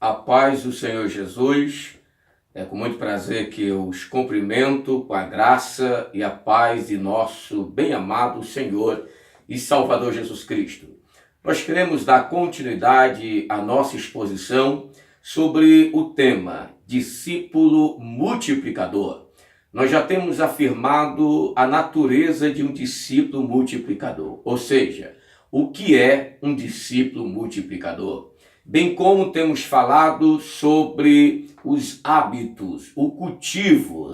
A paz do Senhor Jesus, é com muito prazer que eu os cumprimento com a graça e a paz de nosso bem-amado Senhor e Salvador Jesus Cristo. Nós queremos dar continuidade à nossa exposição sobre o tema discípulo multiplicador. Nós já temos afirmado a natureza de um discípulo multiplicador, ou seja, o que é um discípulo multiplicador. Bem como temos falado sobre os hábitos, o cultivo,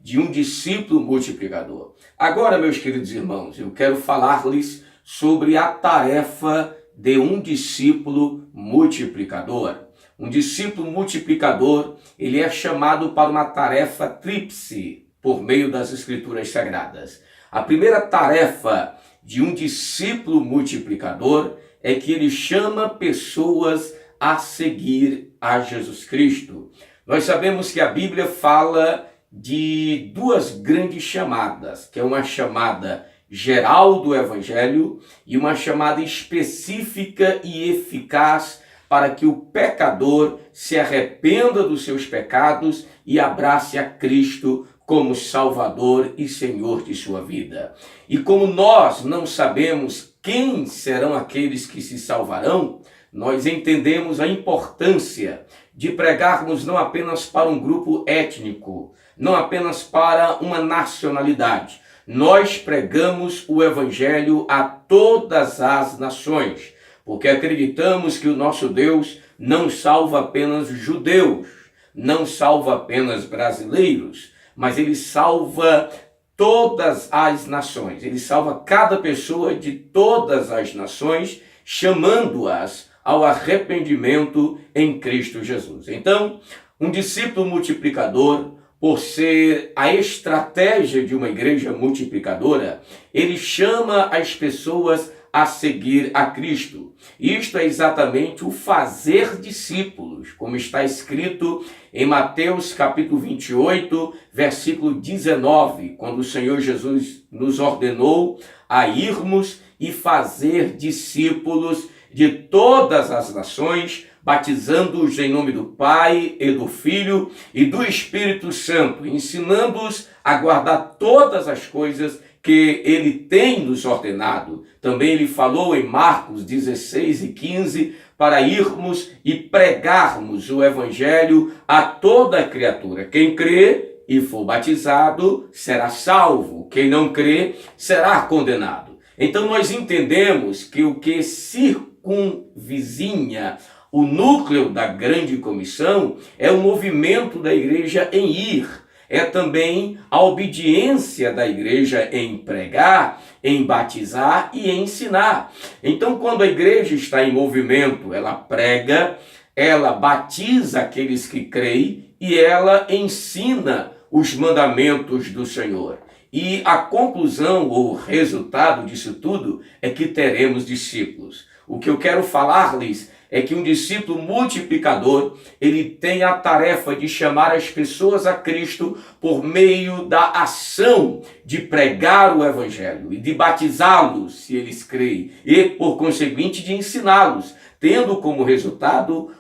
de um discípulo multiplicador. Agora, meus queridos irmãos, eu quero falar-lhes sobre a tarefa de um discípulo multiplicador. Um discípulo multiplicador, ele é chamado para uma tarefa tríplice por meio das Escrituras Sagradas. A primeira tarefa de um discípulo multiplicador é que ele chama pessoas a seguir a Jesus Cristo. Nós sabemos que a Bíblia fala de duas grandes chamadas, que é uma chamada geral do Evangelho e uma chamada específica e eficaz para que o pecador se arrependa dos seus pecados e abrace a Cristo como Salvador e Senhor de sua vida. E como nós não sabemos quem serão aqueles que se salvarão, nós entendemos a importância de pregarmos não apenas para um grupo étnico, não apenas para uma nacionalidade. Nós pregamos o Evangelho a todas as nações, porque acreditamos que o nosso Deus não salva apenas judeus, não salva apenas brasileiros, mas ele salva todas as nações. Ele salva cada pessoa de todas as nações, chamando-as ao arrependimento em Cristo Jesus. Então, um discípulo multiplicador, por ser a estratégia de uma igreja multiplicadora, ele chama as pessoas a seguir a Cristo. Isto é exatamente o fazer discípulos, como está escrito em Mateus capítulo 28, versículo 19, quando o Senhor Jesus nos ordenou a irmos e fazer discípulos de todas as nações, batizando-os em nome do Pai e do Filho e do Espírito Santo, ensinando-os a guardar todas as coisas que ele tem nos ordenado. Também ele falou em Marcos 16 e 15 para irmos e pregarmos o Evangelho a toda criatura. Quem crê e for batizado será salvo, quem não crê será condenado. Então nós entendemos que o que circunvizinha o núcleo da grande comissão é o movimento da igreja em ir. É também a obediência da igreja em pregar, em batizar e em ensinar. Então, quando a igreja está em movimento, ela prega, ela batiza aqueles que creem e ela ensina os mandamentos do Senhor. E a conclusão ou resultado disso tudo é que teremos discípulos. O que eu quero falar-lhes é que um discípulo multiplicador, ele tem a tarefa de chamar as pessoas a Cristo por meio da ação de pregar o Evangelho e de batizá-los, se eles creem, e por conseguinte de ensiná-los, tendo como resultado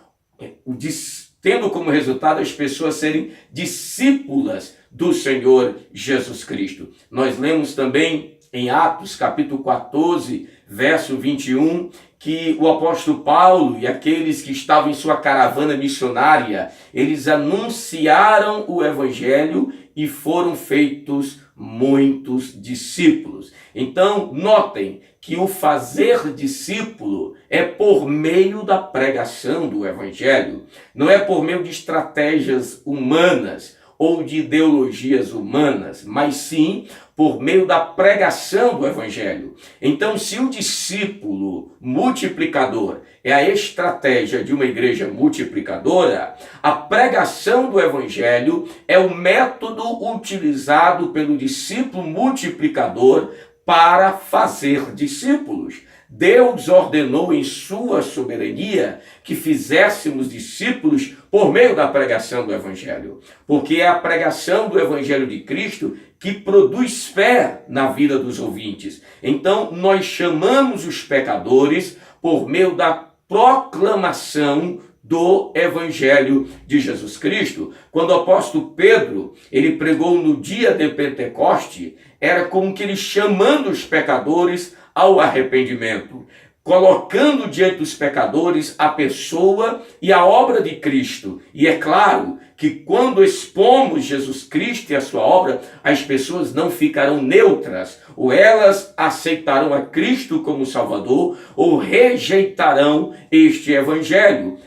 as pessoas serem discípulas do Senhor Jesus Cristo. Nós lemos também em Atos capítulo 14, verso 21, que o apóstolo Paulo e aqueles que estavam em sua caravana missionária, eles anunciaram o Evangelho e foram feitos muitos discípulos. Então, notem que o fazer discípulo é por meio da pregação do Evangelho, não é por meio de estratégias humanas ou de ideologias humanas, mas sim por meio da pregação do Evangelho. Então, se o discípulo multiplicador é a estratégia de uma igreja multiplicadora, a pregação do Evangelho é o método utilizado pelo discípulo multiplicador para fazer discípulos. Deus ordenou em sua soberania que fizéssemos discípulos por meio da pregação do Evangelho, porque é a pregação do Evangelho de Cristo que produz fé na vida dos ouvintes. Então, nós chamamos os pecadores por meio da proclamação do Evangelho de Jesus Cristo. Quando o apóstolo Pedro, ele pregou no dia de Pentecoste, era como que ele chamando os pecadores ao arrependimento, colocando diante dos pecadores a pessoa e a obra de Cristo. E é claro que quando expomos Jesus Cristo e a sua obra, as pessoas não ficarão neutras, ou elas aceitarão a Cristo como Salvador, ou rejeitarão este Evangelho.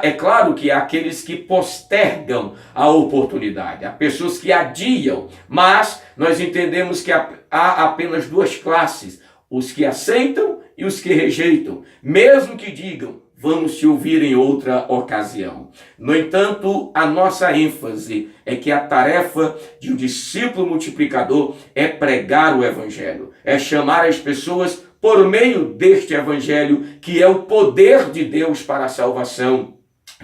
É claro que há aqueles que postergam a oportunidade, há pessoas que adiam, mas nós entendemos que há apenas duas classes: os que aceitam e os que rejeitam, mesmo que digam, vamos te ouvir em outra ocasião. No entanto, a nossa ênfase é que a tarefa de um discípulo multiplicador é pregar o Evangelho, é chamar as pessoas por meio deste Evangelho, que é o poder de Deus para a salvação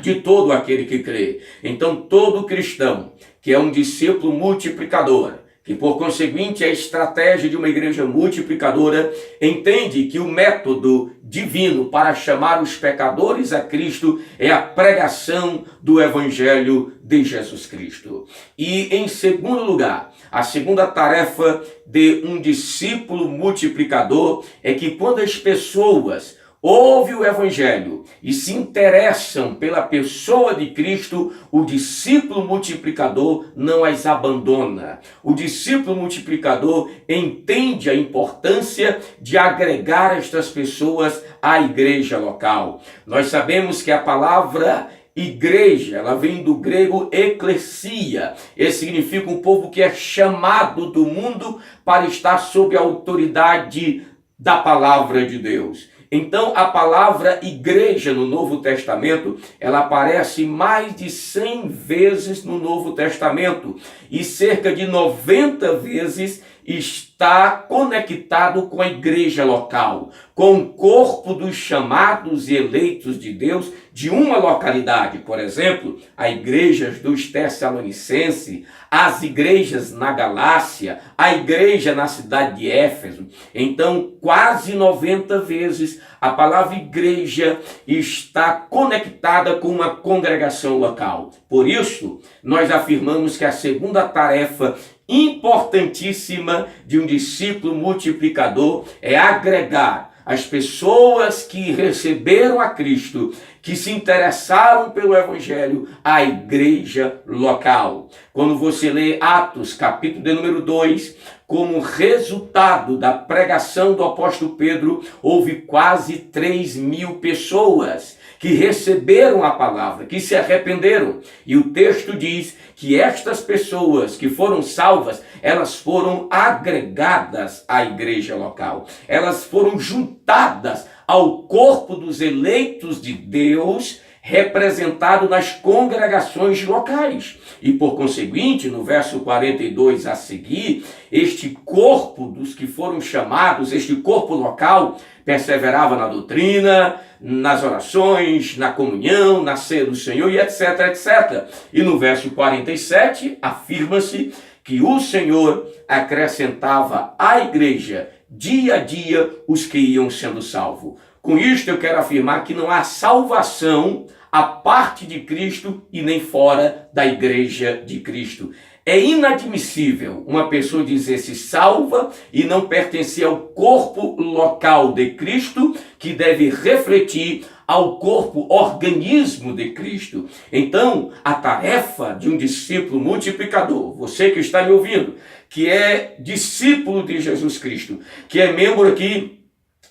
de todo aquele que crê. Então, todo cristão que é um discípulo multiplicador, que por conseguinte é a estratégia de uma igreja multiplicadora, entende que o método divino para chamar os pecadores a Cristo é a pregação do Evangelho de Jesus Cristo. E em segundo lugar, a segunda tarefa de um discípulo multiplicador é que quando as pessoas ouvem o Evangelho e se interessam pela pessoa de Cristo, o discípulo multiplicador não as abandona. O discípulo multiplicador entende a importância de agregar estas pessoas à igreja local. Nós sabemos que a palavra igreja, ela vem do grego eklesia. Esse significa um povo que é chamado do mundo para estar sob a autoridade da palavra de Deus. Então, a palavra igreja no Novo Testamento, ela aparece mais de 100 vezes no Novo Testamento e cerca de 90 vezes está conectado com a igreja local, com o corpo dos chamados e eleitos de Deus de uma localidade. Por exemplo, as igrejas dos Tessalonicenses, as igrejas na Galácia, a igreja na cidade de Éfeso. Então, quase 90 vezes a palavra igreja está conectada com uma congregação local. Por isso, nós afirmamos que a segunda tarefa importantíssima de um discípulo multiplicador é agregar as pessoas que receberam a Cristo, que se interessaram pelo Evangelho, à igreja local. Quando você lê Atos, capítulo de número 2, como resultado da pregação do apóstolo Pedro, houve quase 3.000 pessoas que receberam a palavra, que se arrependeram. E o texto diz que estas pessoas que foram salvas, elas foram agregadas à igreja local. Elas foram juntadas ao corpo dos eleitos de Deus, representado nas congregações locais. E por conseguinte, no verso 42 a seguir, este corpo dos que foram chamados, este corpo local, perseverava na doutrina, nas orações, na comunhão, na ceia do Senhor e etc, etc. E no verso 47 afirma-se que o Senhor acrescentava à igreja dia a dia os que iam sendo salvos. Com isto eu quero afirmar que não há salvação à parte de Cristo e nem fora da igreja de Cristo. É inadmissível uma pessoa dizer-se salva e não pertencer ao corpo local de Cristo, que deve refletir ao corpo, organismo de Cristo. Então, a tarefa de um discípulo multiplicador, você que está me ouvindo, que é discípulo de Jesus Cristo, que é membro aqui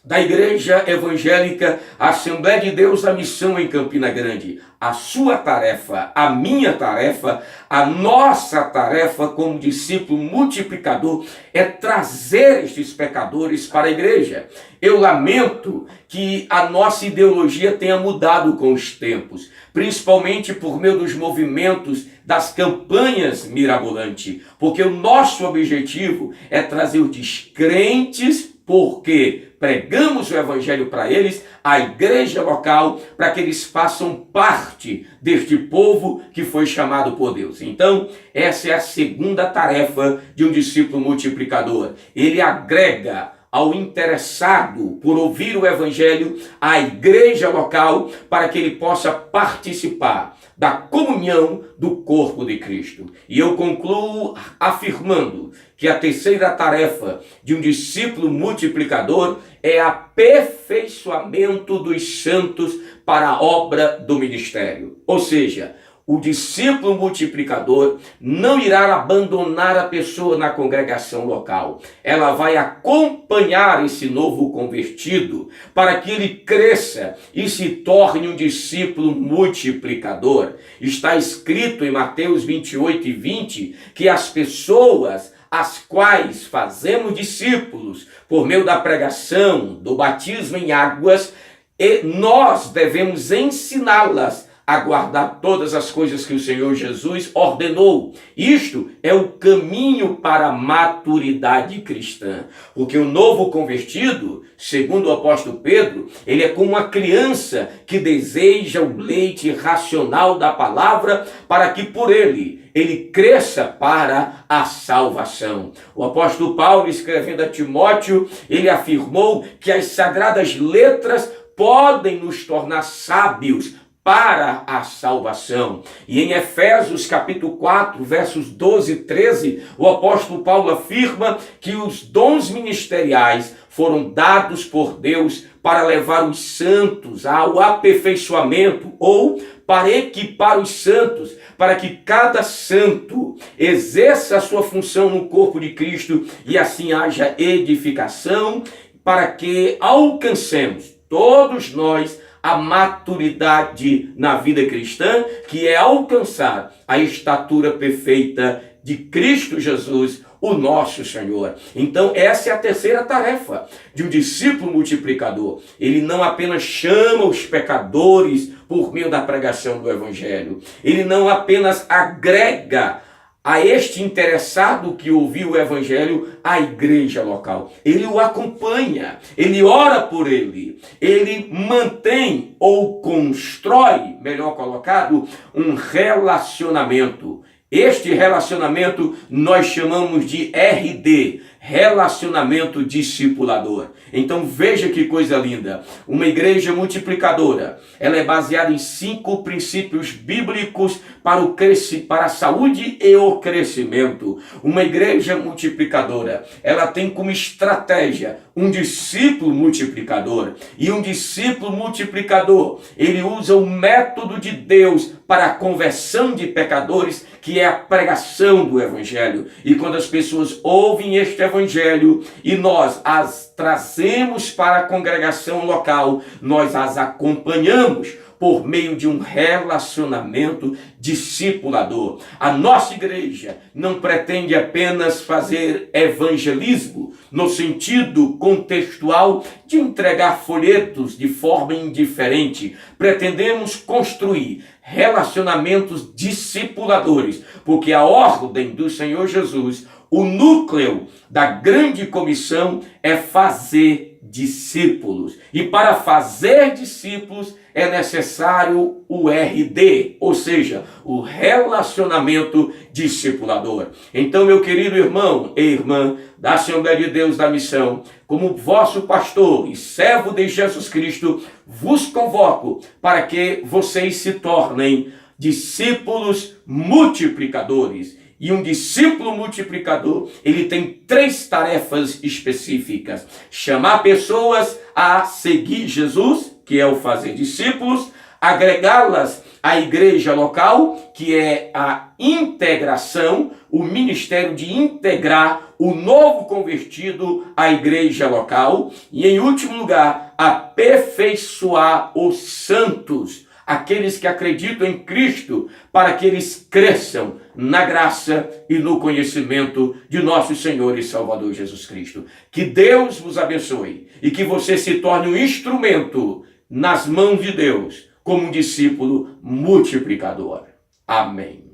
da Igreja Evangélica Assembleia de Deus da Missão em Campina Grande. A sua tarefa, a minha tarefa, a nossa tarefa como discípulo multiplicador é trazer estes pecadores para a igreja. Eu lamento que a nossa ideologia tenha mudado com os tempos, principalmente por meio dos movimentos das campanhas mirabolantes, porque o nosso objetivo é trazer os descrentes, porque pregamos o evangelho para eles, a igreja local, para que eles façam parte deste povo que foi chamado por Deus. Então, essa é a segunda tarefa de um discípulo multiplicador. Ele agrega ao interessado por ouvir o evangelho à igreja local para que ele possa participar da comunhão do corpo de Cristo. E eu concluo afirmando que a terceira tarefa de um discípulo multiplicador é aperfeiçoamento dos santos para a obra do ministério. Ou seja, o discípulo multiplicador não irá abandonar a pessoa na congregação local. Ela vai acompanhar esse novo convertido para que ele cresça e se torne um discípulo multiplicador. Está escrito em Mateus 28:20 que as pessoas as quais fazemos discípulos por meio da pregação, do batismo em águas, e nós devemos ensiná-las a guardar todas as coisas que o Senhor Jesus ordenou. Isto é o caminho para a maturidade cristã. Porque o novo convertido, segundo o apóstolo Pedro, ele é como uma criança que deseja o leite racional da palavra para que por ele cresça para a salvação. O apóstolo Paulo, escrevendo a Timóteo, ele afirmou que as sagradas letras podem nos tornar sábios para a salvação. E em Efésios capítulo 4, versos 12 e 13, o apóstolo Paulo afirma que os dons ministeriais foram dados por Deus para levar os santos ao aperfeiçoamento ou para equipar os santos, para que cada santo exerça a sua função no corpo de Cristo e assim haja edificação, para que alcancemos todos nós a maturidade na vida cristã, que é alcançar a estatura perfeita de Cristo Jesus, o nosso Senhor. Então essa é a terceira tarefa de um discípulo multiplicador. Ele não apenas chama os pecadores por meio da pregação do evangelho. Ele não apenas agrega a este interessado que ouviu o evangelho à igreja local. Ele o acompanha, ele ora por ele, ele mantém ou constrói, melhor colocado, um relacionamento. Este relacionamento nós chamamos de RD, relacionamento discipulador. Então veja que coisa linda. Uma igreja multiplicadora, ela é baseada em 5 princípios bíblicos para a saúde e o crescimento. Uma igreja multiplicadora, ela tem como estratégia um discípulo multiplicador. E um discípulo multiplicador, ele usa o método de Deus para a conversão de pecadores, que é a pregação do evangelho. E quando as pessoas ouvem este evangelho e nós as trazemos para a congregação local, nós as acompanhamos por meio de um relacionamento discipulador. A nossa igreja não pretende apenas fazer evangelismo no sentido contextual de entregar folhetos de forma indiferente. Pretendemos construir relacionamentos discipuladores, porque a ordem do Senhor Jesus, o núcleo da grande comissão é fazer discípulos. E para fazer discípulos é necessário o RD, ou seja, o relacionamento discipulador. Então, meu querido irmão e irmã da Assembleia de Deus da Missão, como vosso pastor e servo de Jesus Cristo, vos convoco para que vocês se tornem discípulos multiplicadores. E um discípulo multiplicador, ele tem 3 tarefas específicas: chamar pessoas a seguir Jesus, que é o fazer discípulos, agregá-las à igreja local, que é a integração, o ministério de integrar o novo convertido à igreja local, e em último lugar, aperfeiçoar os santos, aqueles que acreditam em Cristo, para que eles cresçam na graça e no conhecimento de nosso Senhor e Salvador Jesus Cristo. Que Deus vos abençoe e que você se torne um instrumento nas mãos de Deus como um discípulo multiplicador. Amém.